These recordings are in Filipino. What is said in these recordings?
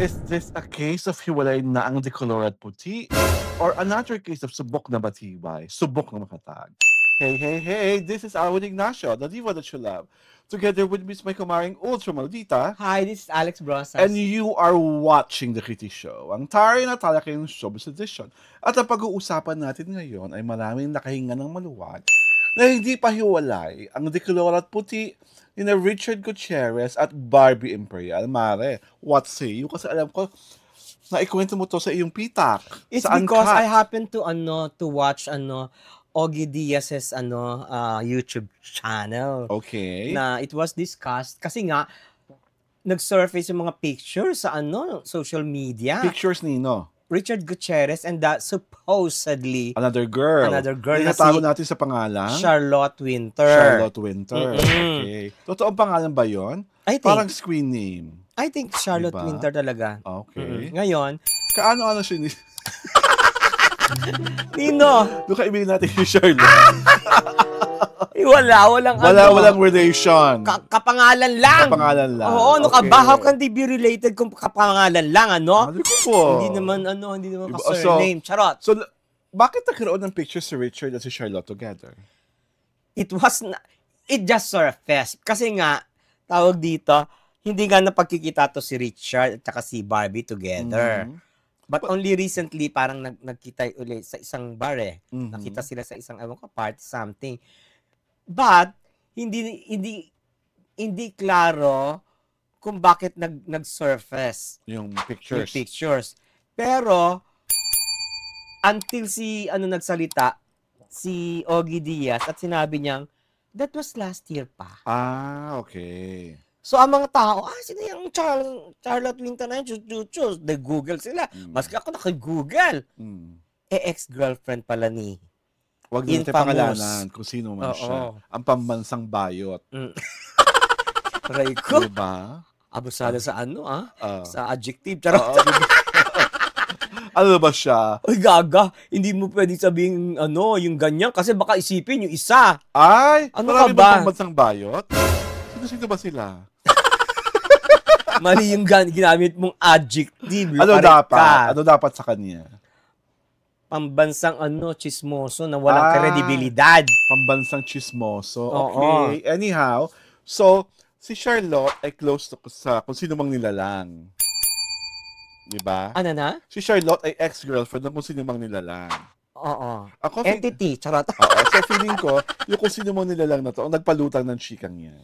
Is this a case of hiwalay na ang decolor at puti? Or another case of subok na matibay, subok na makatag? Hey, hey, hey, this is Alwin Ignacio, the diva that you love. Together with Miss May Kumaring Ultra Maldita. Hi, this is Alex Brosas. And you are watching The Kitty Show, ang taray na talakayang showbiz edition. At ang pag-uusapan natin ngayon ay maraming nakahinga ng maluwag na hindi pa hiwalay ang decolor at puti ni na Richard Gutierrez at Barbie Imperial. Mare, what say you? Kasi alam ko, na ikwento mo to sa iyong pitak. It's sa because Uncut. I happen to watch Ogie Diaz's YouTube channel. Okay. Na it was discussed kasi nga nag-surface yung mga pictures sa social media. Pictures nino. Richard Gutierrez and that supposedly Another girl. Tinatago natin sa pangalan. Charlotte Winter. Charlotte Winter. Okay. Totoong pangalan ba yon? I think, parang screen name. I think Charlotte diba? Winter talaga. Okay. Ngayon, kaano siya ni... Nino. Doon kaibigan natin yung Charlotte. Walang relation. Kapangalan lang. Kapangalan lang. Oo, ano ka ba? How can they be related kung kapangalan lang, Sabi ko po. Hindi naman ka-surname. Charot. So, bakit nagkaroon ng picture si Richard at si Charlotte together? It just surfaced. Kasi nga, tawag dito, hindi nga napagkikita to si Richard at saka si Barbie together. Mm-hmm. But only recently, parang nagkita ulit sa isang bar Mm-hmm. Nakita sila sa isang, party, something. But, hindi klaro kung bakit nag-surface yung pictures. Pero, until nagsalita, si Ogie Diaz at sinabi niyang, that was last year pa. Okay. So, ang mga tao, sino yung Charlotte Winter na yun? They Google sila. Maski ako naka-Google. Ex-girlfriend pala ni Huwag natin pangalanan kung sino man siya. Ang pambansang bayot. Aray ko. Diba? Abusada sa sa adjective. Charot. Ano ba siya? Ay, gaga. Hindi mo pwedeng sabihin, yung ganyan. Kasi baka isipin yung isa. Ay, ano marami ka ba? Bang pambansang bayot? Sino ba sila? Mali yung ginamit mong adjective. Ano dapat sa kanya? Pambansang chismoso na walang kredibilidad. Pambansang chismoso. Okay. Anyhow, so, si Charlotte ay close to sa kung sino mang nilalang. Diba? Ano na? Si Charlotte ay ex-girlfriend ng kung sino mang nilalang. Oo. Entity. Charot. Oo. So, feeling ko, yung kung sino mang nilalang na to, ang nagpalutang ng chikang yan.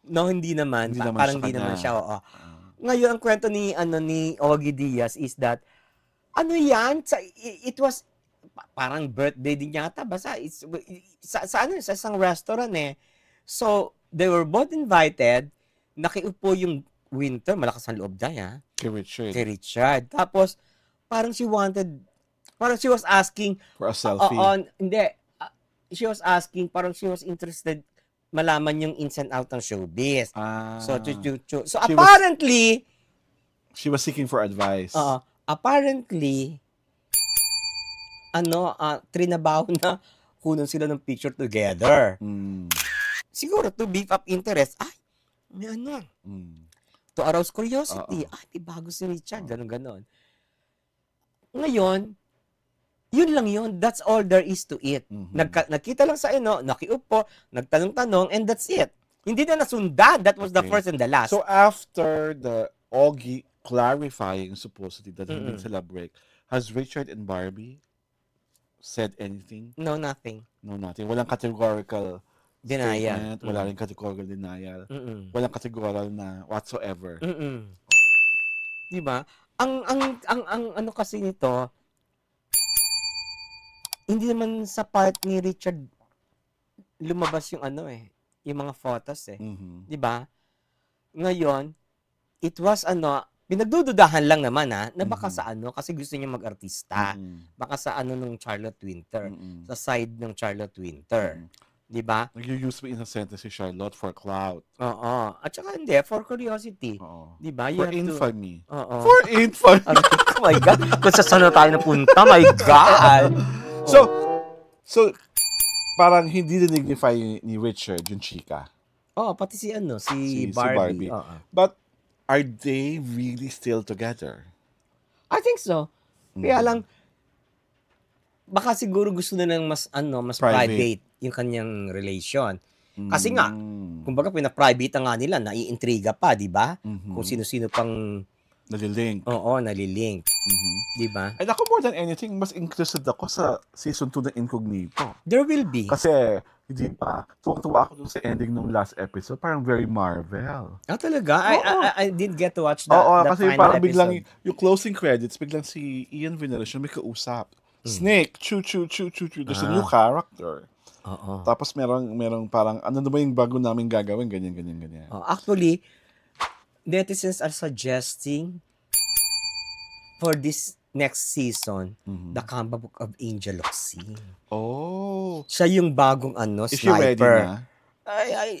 No, hindi naman. Parang hindi naman siya. Oo. Ngayon, ang kwento ni Ogie Diaz is that, it was, parang birthday din yata. Basta, sa isang restaurant So, they were both invited. Nakiupo yung Winter, malakas ang loob niya. Kay Richard. Tapos, parang she was asking. For a selfie? Hindi. She was asking, parang she was interested malaman yung ins and out ng showbiz. So, So, apparently, she was seeking for advice. Apparently, trinabaho na kunan sila ng picture together. Siguro, to beef up interest, may to arouse curiosity. Di bago si Richard, ganon. Ngayon, yun lang yun. That's all there is to it. Nakita lang sa nakiupo, nagtanong-tanong, and that's it. Hindi na nasundan. That was the first and the last. So after the Ogie clarifying supposedly that he didn't celebrate, has Richard and Barbie said anything? No, nothing. Walang categorical denial. Statement, wala rin categorical denial. Walang categorical na whatsoever. Diba? Ang kasi nito, hindi naman sa part ni Richard lumabas yung yung mga photos Di ba? Ngayon, it was pinagdududahan lang naman na baka sa kasi gusto niya mag-artista. Baka sa nung Charlotte Winter. Sa side ng Charlotte Winter. Di ba? Nag-use mo innocent si Charlotte for clout. Oo. At saka hindi, for curiosity. Di ba? For infamy. For infamy. Oh my God. Kung saan na tayo napunta, my God. So, parang hindi dinignify ni Richard yung chika. Pati si Barbie. But, are they really still together? I think so. Kaya lang, baka siguro gusto na ng mas private yung kanyang relation. Kasi nga, kumbaga pina-private nga nila, naiintriga pa, di ba? Kung sino-sino pang nalilink. Oo, nalilink. Di ba? Ay, ako more than anything, mas interested ako sa season 2 ng Incognito. There will be. Kasi, hindi pa, tuwa ako dun sa ending ng last episode, parang very Marvel. Talaga? I didn't get to watch the kasi final parang episode. biglang, yung closing credits, biglang si Ian Veneracion may kausap. Snake, choo. There's a new character. Tapos merong parang, ano na ba yung bago namin gagawin? Ganyan. Actually, netizens are suggesting for this next season, the comeback of Angel Locsin. Siya yung bagong Is she ready sniper. na?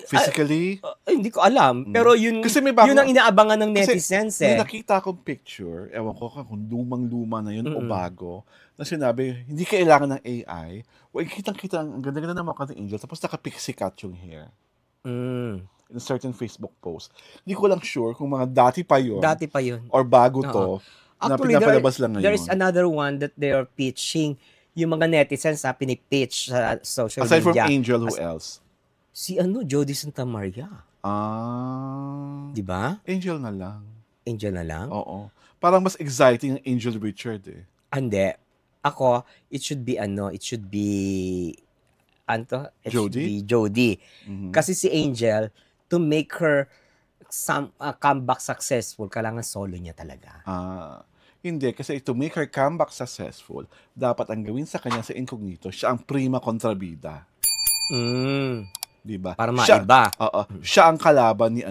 Physically? Hindi ko alam. Pero yun, Kasi may yun ang inaabangan ng netizens may nakita akong picture, ewan ko kung lumang-luma na yun o bago, na sinabi, hindi kailangan ng AI. Kitang-kita, ang ganda-ganda ng mukha ng Angel, tapos naka-pixie cut yung hair. In a certain Facebook post. Hindi ko lang sure kung mga dati pa yun. Or bago to. Actually, na pinapalabas lang ngayon. there is another one that they are pitching. Yung mga netizens na pinipitch sa social aside media. Aside from Angel, who else? Si Jody Santa Maria. Di ba? Angel na lang. Angel na lang? Oo. Parang mas exciting ang Angel Richard eh. Hindi. Ako, it should be Jody. Kasi si Angel, to make her comeback successful, kailangan solo niya talaga. Hindi, kasi to make her comeback successful, dapat ang gawin sa kanya sa Incognito, siya ang prima kontrabida. Diba? Para maiba. Siya ang kalaban ni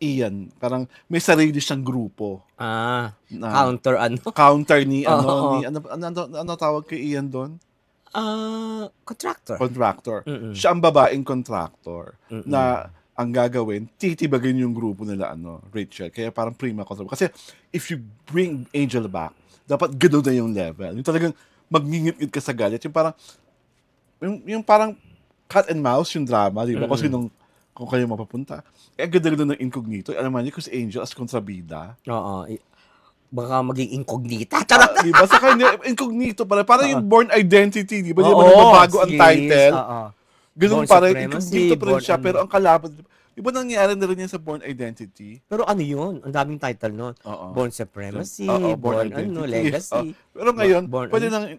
Ian. Parang may sarili siyang grupo. Counter ni ano tawag kay Ian doon? Contractor. Siya ang babaeng contractor na ang gagawin, titibagin yung grupo nila, Rachel. Kaya parang prima contractor. Kasi if you bring Angel back, dapat gano'n na yung level. Yung talagang magngingit-ngit ka sa galit. Yung parang, yung parang cat and mouse yung drama, di ba? Kasi kung kayo mapapunta. Ganda-ganda ng Incognito. Alam mo niyo, kung si Angel as kontrabida. Baka maging incognita. Di ba? Saka Incognito parang yung Born Identity, di ba? Di ba nagbabago ang title? Ganun parang Incognito pa rin siya, pero ang kalaban, di ba nangyari na rin yan sa Born Identity? Pero ano yun? Ang daming title nun. Born Supremacy, Born Legacy. Pero ngayon, pwede nang,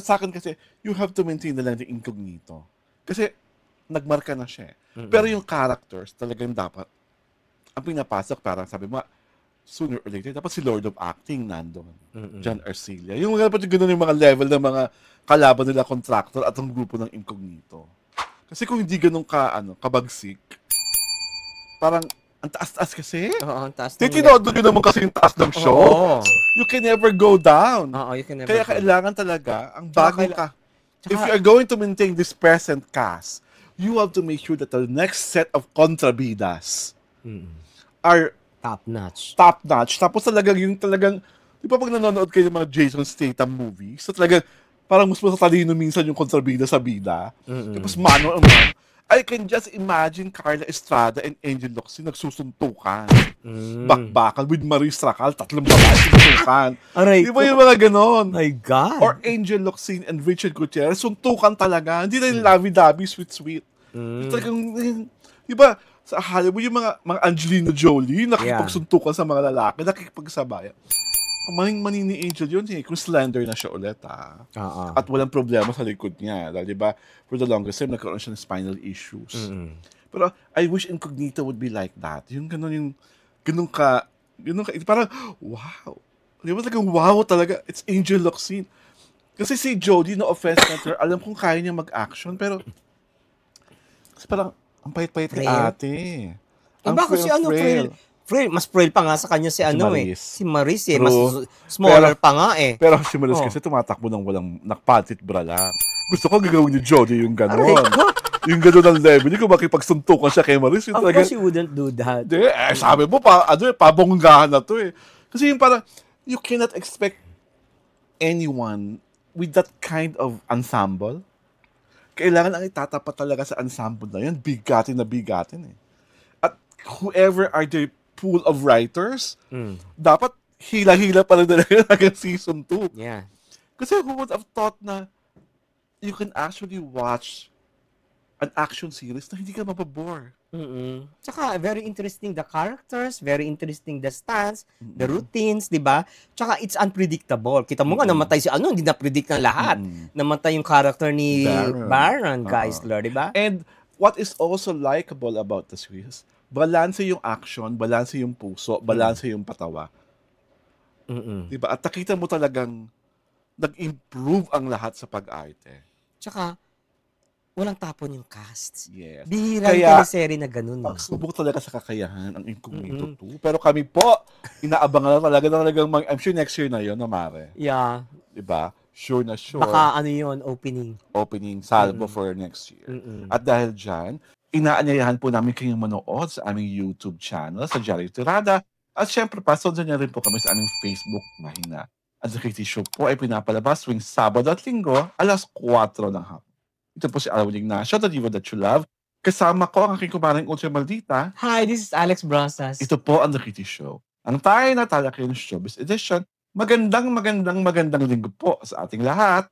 sa akin kasi, you have to maintain na lang the Incognito. Kasi, nagmarka na siya. Pero yung characters, talagang dapat, ang pinapasok, parang sabi mo, sooner or later, dapat si Lord of Acting nandun. John Arcilla. Yung dapat yung ganun yung mga level ng mga kalaban nila contractor at ang grupo ng Incognito. Kasi kung hindi ganun kabagsik, parang, ang taas-taas kasi. Ang taas. Tinodo nyo naman kasi yung taas ng show. You can never go down. You can never Kaya kailangan talaga, ang bagong if you are going to maintain this present cast, you have to make sure that the next set of kontrabidas are top-notch. Tapos talagang, di ba pag nanonood kayo ng mga Jason Statham movies, so talagang, parang mas matalino minsan yung kontrabida sa bida. Tapos I can just imagine Carla Estrada and Angel Locsin nagsusuntukan. Bakbakan with Marie Stracal, 3 babae suntukan. Di ba yung mga ganon? My God! Or Angel Locsin and Richard Gutierrez, suntukan talaga. Hindi na yung lovey-dovey, sweet-sweet. Talagang, di ba, sa Hollywood, yung mga Angelina Jolie, nakikipagsuntukan sa mga lalaki, nakikipagsabayan. Maning ni Angel yun kung slender na siya ulit at walang problema sa likod niya dahil diba for the longest time nagkaroon siya ng spinal issues pero I wish Incognito would be like that yung ganun ka parang wow diba talagang wow talaga it's Angel Locsin kasi si Jodie no offense natin alam kong kaya niya mag-action pero kasi parang ang pait-pait kay ate ang frail mas frail pa nga sa kanya si Maris True. Mas smaller pa nga Pero si Maris kasi tumatakbo ng walang nakpatit bra lang. Gusto ko gagawin ni Jodie yung gano'n. Yung gano'n ang level. Hindi ko makipagsuntukan siya kay Maris. Of course, she wouldn't do that. Sabi mo, pabonggahan na to eh. Kasi yung parang, you cannot expect anyone with that kind of ensemble. Kailangan ang itatapat talaga sa ensemble na yun. Bigatin eh. At whoever are the pool of writers. Dapat hila-hila pa rin talaga hanggang season 2. Yeah. Kasi who would have thought na you can actually watch an action series na hindi ka mababore. Tsaka, very interesting the characters, very interesting the stunts, the routines, di ba? Tsaka, it's unpredictable. Kita mo nga, namatay si hindi na-predict ng lahat. Namatay yung character ni Baron Geisler, di ba? And what is also likable about the series, balanse yung action, balanse yung puso, balanse yung patawa. Di ba? At nakita mo talagang nag-improve ang lahat sa pag-arte. Tsaka, walang tapon yung cast. Yes. Bihira yung teleserye na ganun. Pagsubok talaga sa kakayahan ang Incognito 2. Pero kami po, inaabangan na talagang I'm sure next year na yun, no, Mare? Yeah. Diba? Sure na sure. Baka yun, opening. Opening salvo for next year. At dahil dyan, inaanyayahan po namin kayong manood sa aming YouTube channel, sa Jolly Tirada. At syempre, pasundan niya rin po kami sa aming Facebook mahina. At The Kitty Show po ay pinapalabas tuwing Sabado at Linggo, alas 4 ng hapon. Ito po si Alwin Ignacio, the diva that you love. Kasama ko ang aking kumaring Ultra Maldita. Hi, this is Alex Brosas. Ito po ang The Kitty Show. Ang tayo na talakayin showbiz edition. Magandang linggo po sa ating lahat.